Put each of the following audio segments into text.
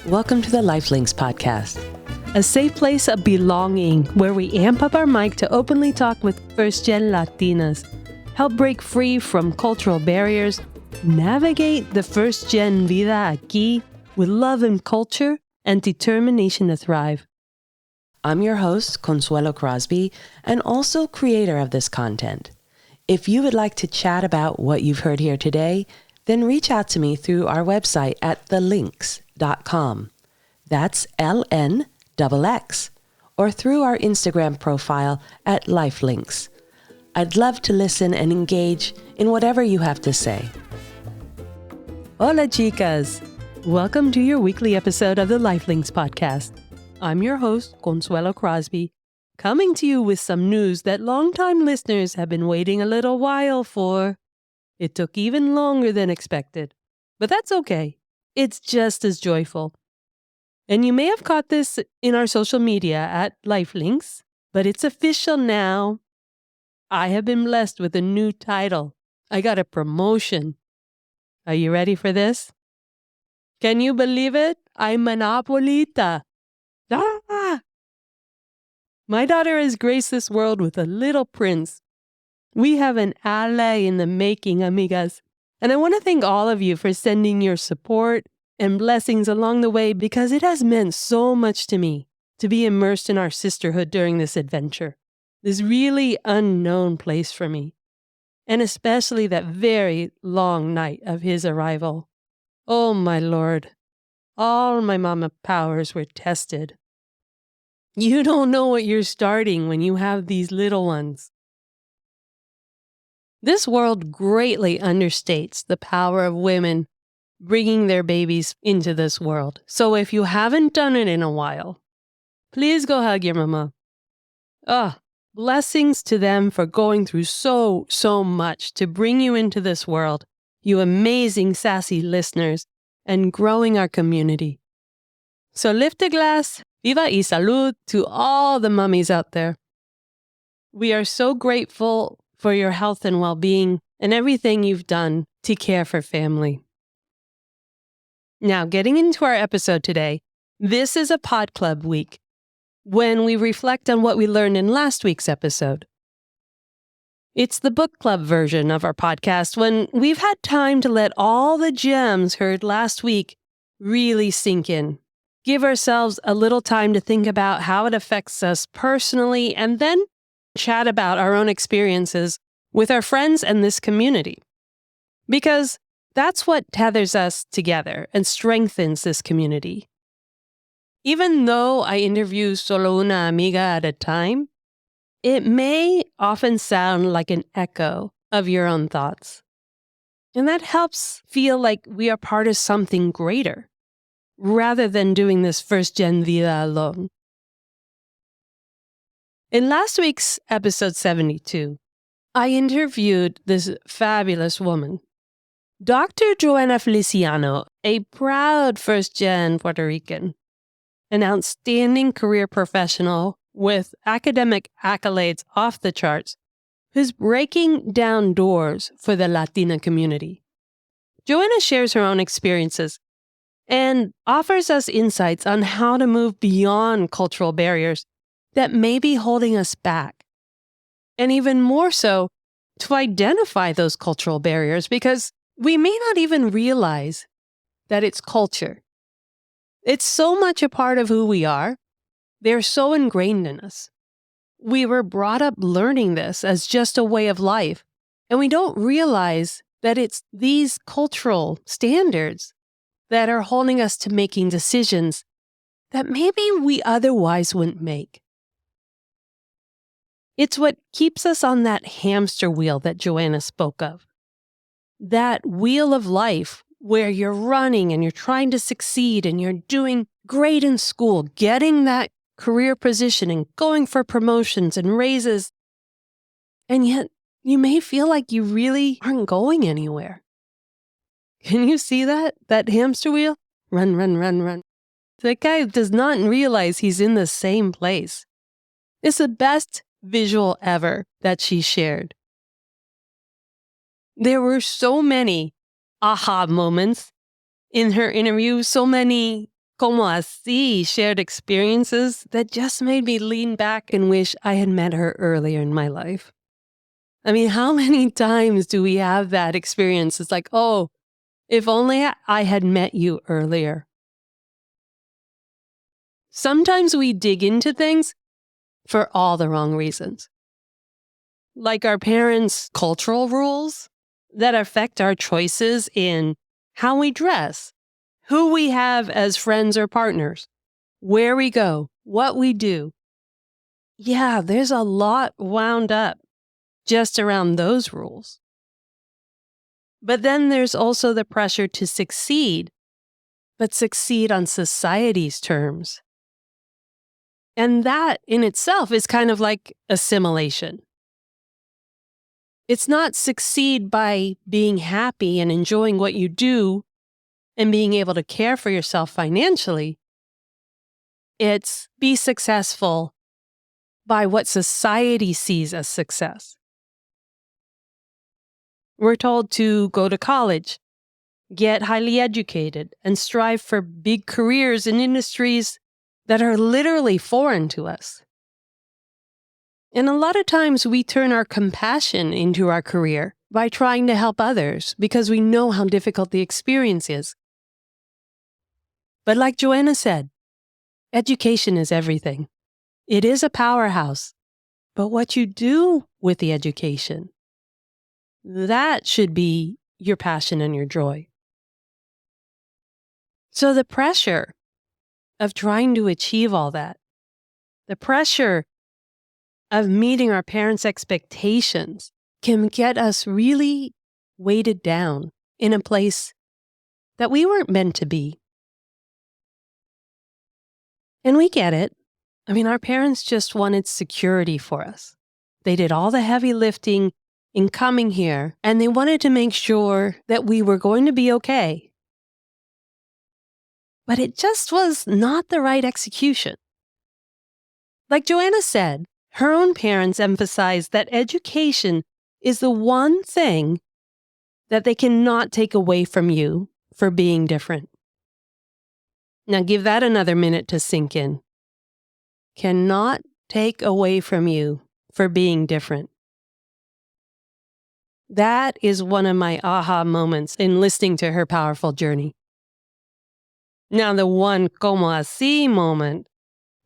Welcome to the Lifelinks podcast, a safe place of belonging where we amp up our mic to openly talk with first-gen Latinas, help break free from cultural barriers, navigate the first-gen vida aquí with love and culture and determination to thrive. I'm your host, Consuelo Crosby, and also creator of this content. If you would like to chat about what you've heard here today, then reach out to me through our website at thelinks.com. That's LNXX, or through our Instagram profile at Lifelinks. I'd love to listen and engage in whatever you have to say. Hola, chicas! Welcome to your weekly episode of the Lifelinks podcast. I'm your host, Consuelo Crosby, coming to you with some news that longtime listeners have been waiting a little while for. It took even longer than expected, but that's okay. It's just as joyful. And you may have caught this in our social media at Lifelinks, but it's official now. I have been blessed with a new title. I got a promotion. Are you ready for this? Can you believe it? I'm an abuelita. Ah! My daughter has graced this world with a little prince. We have an ally in the making, amigas. And I want to thank all of you for sending your support and blessings along the way because it has meant so much to me to be immersed in our sisterhood during this adventure, this really unknown place for me, and especially that very long night of his arrival. Oh, my Lord. All my mama powers were tested. You don't know what you're starting when you have these little ones. This world greatly understates the power of women bringing their babies into this world. So if you haven't done it in a while, please go hug your mama. Blessings to them for going through so much to bring you into this world, you amazing sassy listeners, and growing our community. So lift a glass, Viva y salud to all the mummies out there. We are so grateful for your health and well-being and everything you've done to care for family. Now, getting into our episode today, this is a pod club week when we reflect on what we learned in last week's episode. It's the book club version of our podcast when we've had time to let all the gems heard last week really sink in. Give ourselves a little time to think about how it affects us personally and then chat about our own experiences with our friends and this community. Because that's what tethers us together and strengthens this community. Even though I interview solo una amiga at a time, it may often sound like an echo of your own thoughts. And that helps feel like we are part of something greater, rather than doing this first-gen vida alone. In last week's episode 72, I interviewed this fabulous woman, Dr. Joanna Feliciano, a proud first-gen Puerto Rican, an outstanding career professional with academic accolades off the charts, who's breaking down doors for the Latina community. Joanna shares her own experiences and offers us insights on how to move beyond cultural barriers that may be holding us back. And even more so, to identify those cultural barriers because we may not even realize that it's culture. It's so much a part of who we are. They're so ingrained in us. We were brought up learning this as just a way of life, and we don't realize that it's these cultural standards that are holding us to making decisions that maybe we otherwise wouldn't make. It's what keeps us on that hamster wheel that Joanna spoke of. That wheel of life where you're running and you're trying to succeed and you're doing great in school, getting that career position and going for promotions and raises. And yet you may feel like you really aren't going anywhere. Can you see that? That hamster wheel? Run, run, run, run. That guy does not realize he's in the same place. It's the best visual ever that she shared. There were so many aha moments in her interview, so many como así shared experiences that just made me lean back and wish I had met her earlier in my life. I mean, how many times do we have that experience? It's like, oh, if only I had met you earlier. Sometimes we dig into things for all the wrong reasons. Like our parents' cultural rules that affect our choices in how we dress, who we have as friends or partners, where we go, what we do. Yeah, there's a lot wound up just around those rules. But then there's also the pressure to succeed, but succeed on society's terms. And that in itself is kind of like assimilation. It's not succeed by being happy and enjoying what you do and being able to care for yourself financially. It's be successful by what society sees as success. We're told to go to college, get highly educated, and strive for big careers in industries that are literally foreign to us. And a lot of times we turn our compassion into our career by trying to help others because we know how difficult the experience is. But like Joanna said, education is everything. It is a powerhouse. But what you do with the education, that should be your passion and your joy. So the pressure of trying to achieve all that, the pressure of meeting our parents' expectations can get us really weighted down in a place that we weren't meant to be. And we get it. I mean, our parents just wanted security for us. They did all the heavy lifting in coming here, and they wanted to make sure that we were going to be okay. But it just was not the right execution. Like Joanna said, her own parents emphasized that education is the one thing that they cannot take away from you for being different. Now give that another minute to sink in. Cannot take away from you for being different. That is one of my aha moments in listening to her powerful journey. Now the one como así moment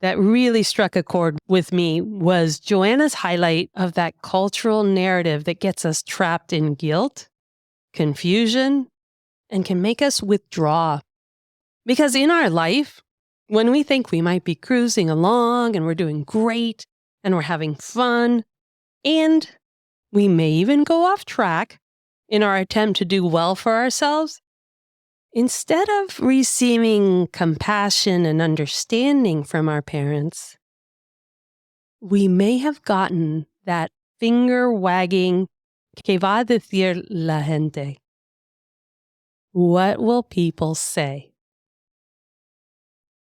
that really struck a chord with me was Joanna's highlight of that cultural narrative that gets us trapped in guilt, confusion, and can make us withdraw. Because in our life, when we think we might be cruising along and we're doing great and we're having fun, and we may even go off track in our attempt to do well for ourselves, instead of receiving compassion and understanding from our parents, we may have gotten that finger wagging, ¿qué va a decir la gente? What will people say?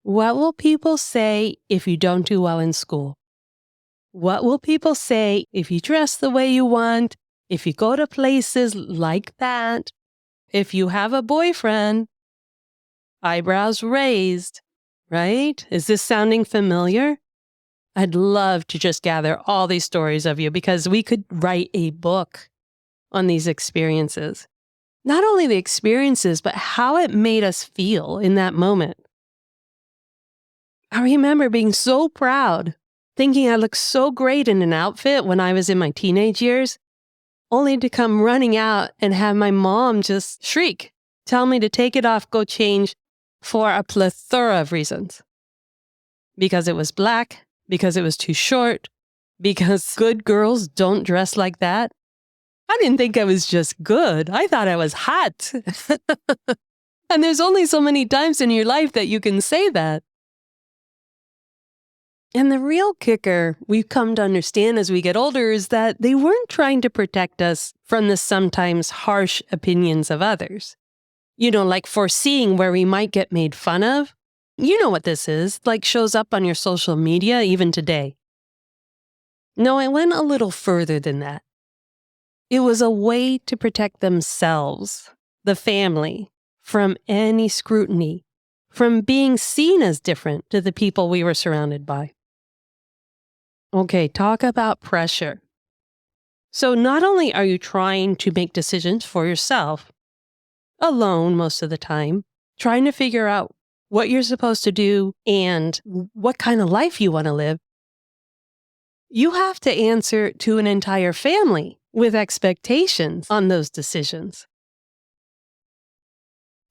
What will people say if you don't do well in school? What will people say if you dress the way you want, if you go to places like that, if you have a boyfriend? Eyebrows raised, right? Is this sounding familiar? I'd love to just gather all these stories of you because we could write a book on these experiences. Not only the experiences, but how it made us feel in that moment. I remember being so proud, thinking I looked so great in an outfit when I was in my teenage years, only to come running out and have my mom just shriek, tell me to take it off, go change, for a plethora of reasons. Because it was black, because it was too short, because good girls don't dress like that. I didn't think I was just good. I thought I was hot. And there's only so many times in your life that you can say that. And the real kicker we've come to understand as we get older is that they weren't trying to protect us from the sometimes harsh opinions of others. You know, like foreseeing where we might get made fun of. You know what this is, like shows up on your social media even today. No, it went a little further than that. It was a way to protect themselves, the family, from any scrutiny, from being seen as different to the people we were surrounded by. Okay, talk about pressure. So not only are you trying to make decisions for yourself, alone most of the time, trying to figure out what you're supposed to do and what kind of life you want to live, you have to answer to an entire family with expectations on those decisions.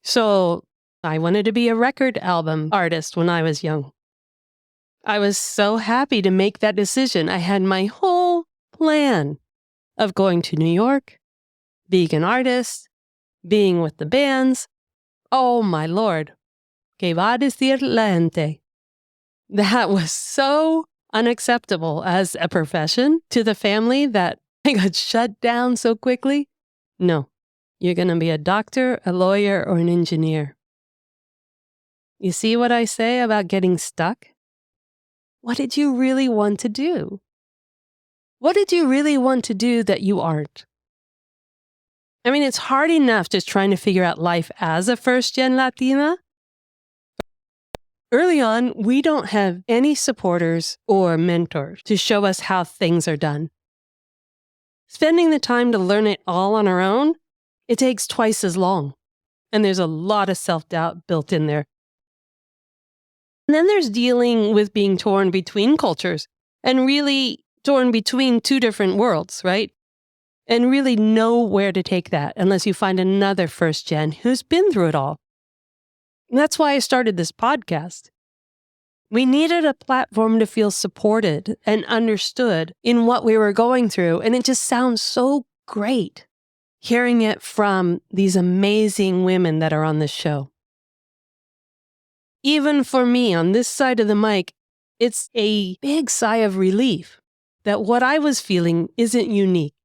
So I wanted to be a record album artist when I was young. I was so happy to make that decision. I had my whole plan of going to New York, being an artist, being with the bands. Oh my Lord. Que va a decir la gente? That was so unacceptable as a profession to the family that I got shut down so quickly. No, you're going to be a doctor, a lawyer, or an engineer. You see what I say about getting stuck? What did you really want to do? What did you really want to do that you aren't? I mean, it's hard enough just trying to figure out life as a first-gen Latina. Early on, we don't have any supporters or mentors to show us how things are done. Spending the time to learn it all on our own, it takes twice as long. And there's a lot of self-doubt built in there. And then there's dealing with being torn between cultures and really torn between two different worlds, right? And really know where to take that unless you find another first gen who's been through it all. And that's why I started this podcast. We needed a platform to feel supported and understood in what we were going through. And it just sounds so great hearing it from these amazing women that are on this show. Even for me on this side of the mic, it's a big sigh of relief that what I was feeling isn't unique.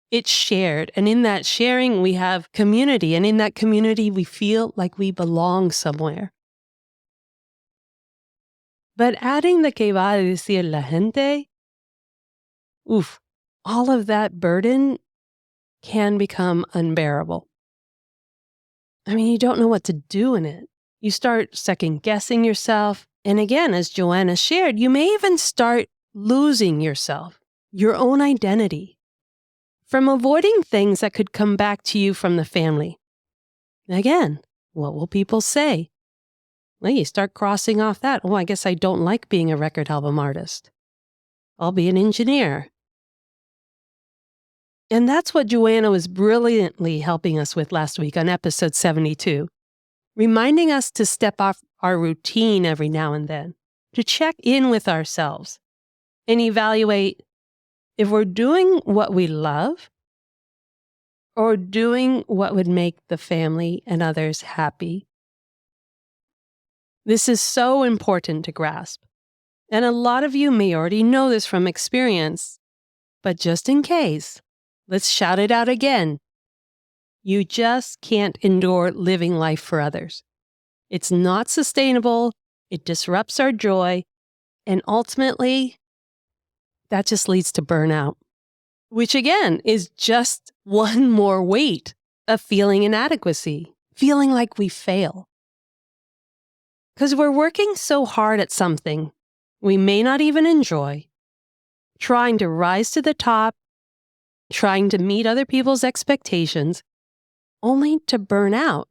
It's shared. And in that sharing, we have community. And in that community, we feel like we belong somewhere. But adding the que va a decir la gente, all of that burden can become unbearable. I mean, you don't know what to do in it. You start second-guessing yourself. And again, as Joanna shared, you may even start losing yourself, your own identity, from avoiding things that could come back to you from the family. Again, what will people say? Well, you start crossing off that. Oh, I guess I don't like being a record album artist. I'll be an engineer. And that's what Joanna was brilliantly helping us with last week on episode 72, reminding us to step off our routine every now and then, to check in with ourselves and evaluate if we're doing what we love or doing what would make the family and others happy. This is so important to grasp. And a lot of you may already know this from experience, but just in case, let's shout it out again. You just can't endure living life for others. It's not sustainable, it disrupts our joy, and ultimately, that just leads to burnout, which again is just one more weight of feeling inadequacy, feeling like we fail. Because we're working so hard at something we may not even enjoy, trying to rise to the top, trying to meet other people's expectations, only to burn out.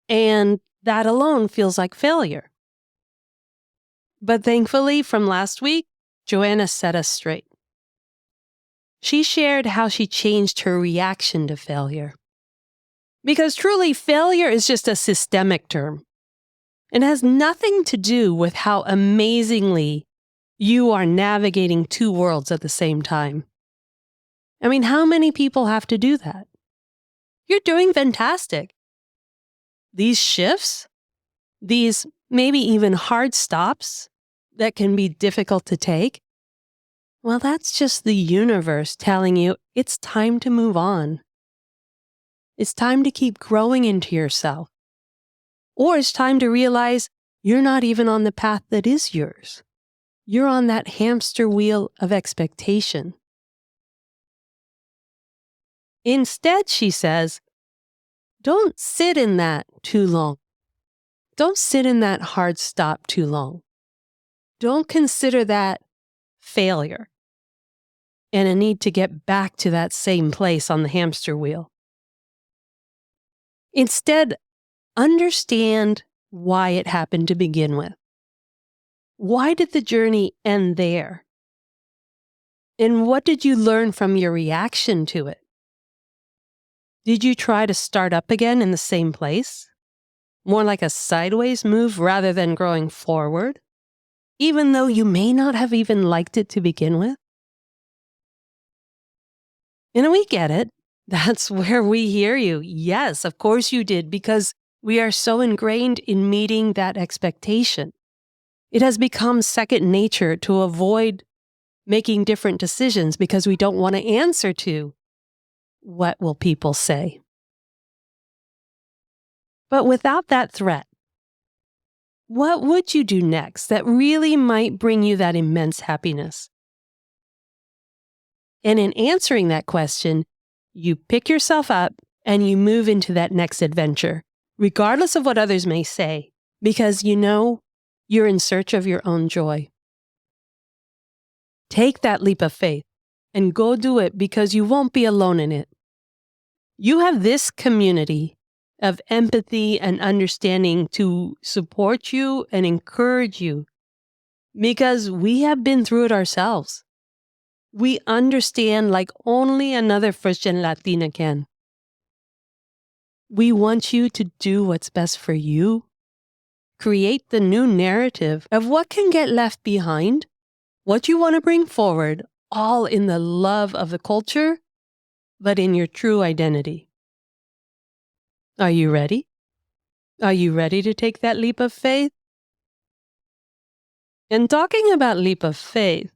And that alone feels like failure. But thankfully, from last week, Joanna set us straight. She shared how she changed her reaction to failure. Because truly, failure is just a systemic term. It has nothing to do with how amazingly you are navigating two worlds at the same time. I mean, how many people have to do that? You're doing fantastic. These shifts, these maybe even hard stops that can be difficult to take, well, that's just the universe telling you it's time to move on. It's time to keep growing into yourself. Or it's time to realize you're not even on the path that is yours. You're on that hamster wheel of expectation. Instead, she says, don't sit in that too long. don't sit in that hard stop too long. Don't consider that failure and a need to get back to that same place on the hamster wheel. Instead, understand why it happened to begin with. Why did the journey end there? And what did you learn from your reaction to it? Did you try to start up again in the same place? More like a sideways move rather than growing forward, even though you may not have even liked it to begin with? And we get it. That's where we hear you. Yes, of course you did, because we are so ingrained in meeting that expectation. It has become second nature to avoid making different decisions because we don't want to answer to what will people say. But without that threat, what would you do next that really might bring you that immense happiness? And in answering that question, you pick yourself up and you move into that next adventure, regardless of what others may say, because you know you're in search of your own joy. Take that leap of faith and go do it because you won't be alone in it. You have this community of empathy and understanding to support you and encourage you because we have been through it ourselves. We understand like only another first-gen Latina can. We want you to do what's best for you. Create the new narrative of what can get left behind, what you want to bring forward, all in the love of the culture, but in your true identity. Are you ready? Are you ready to take that leap of faith? And talking about leap of faith,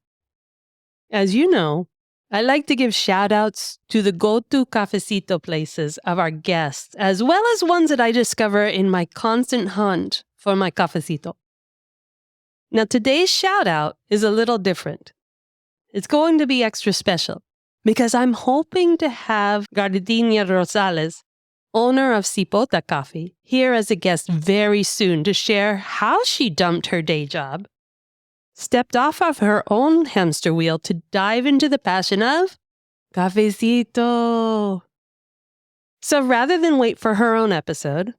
as you know, I like to give shout-outs to the go-to cafecito places of our guests, as well as ones that I discover in my constant hunt for my cafecito. Now, today's shout-out is a little different. It's going to be extra special because I'm hoping to have Gardenia Rosales, owner of Cipota Coffee, here as a guest very soon to share how she dumped her day job, stepped off of her own hamster wheel to dive into the passion of cafecito. So rather than wait for her own episode,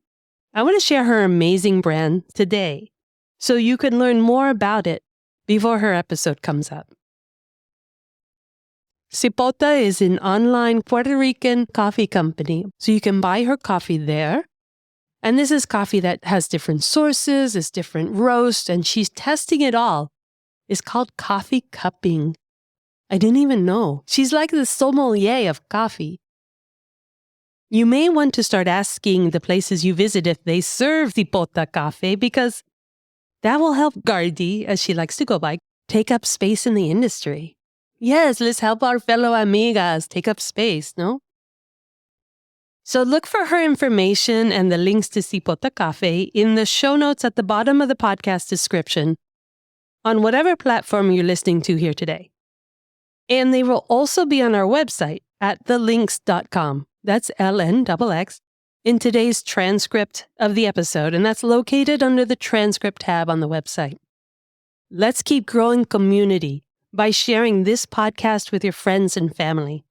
I want to share her amazing brand today so you can learn more about it before her episode comes up. Cipota is an online Puerto Rican coffee company, so you can buy her coffee there. And this is coffee that has different sources, it's different roasts, and she's testing it all. It's called coffee cupping. I didn't even know. She's like the sommelier of coffee. You may want to start asking the places you visit if they serve Cipota Cafe because that will help Gardi, as she likes to go by, take up space in the industry. Yes, let's help our fellow amigas take up space, no? So look for her information and the links to Cipota Cafe in the show notes at the bottom of the podcast description on whatever platform you're listening to here today. And they will also be on our website at thelinks.com. That's LNXX in today's transcript of the episode, and that's located under the transcript tab on the website. Let's keep growing community by sharing this podcast with your friends and family.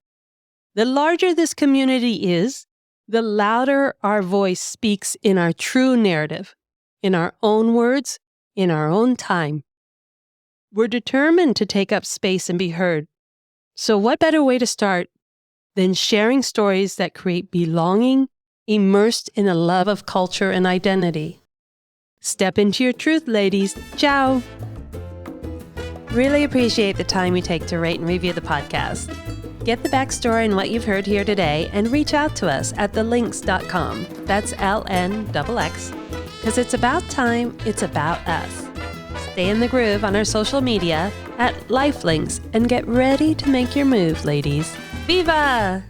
The larger this community is, the louder our voice speaks in our true narrative, in our own words, in our own time. We're determined to take up space and be heard. So what better way to start than sharing stories that create belonging, immersed in a love of culture and identity? Step into your truth, ladies. Ciao. Really appreciate the time you take to rate and review the podcast. Get the backstory and what you've heard here today and reach out to us at thelinks.com. That's LNXX. Because it's about time, it's about us. Stay in the groove on our social media at Lifelinks and get ready to make your move, ladies. Viva!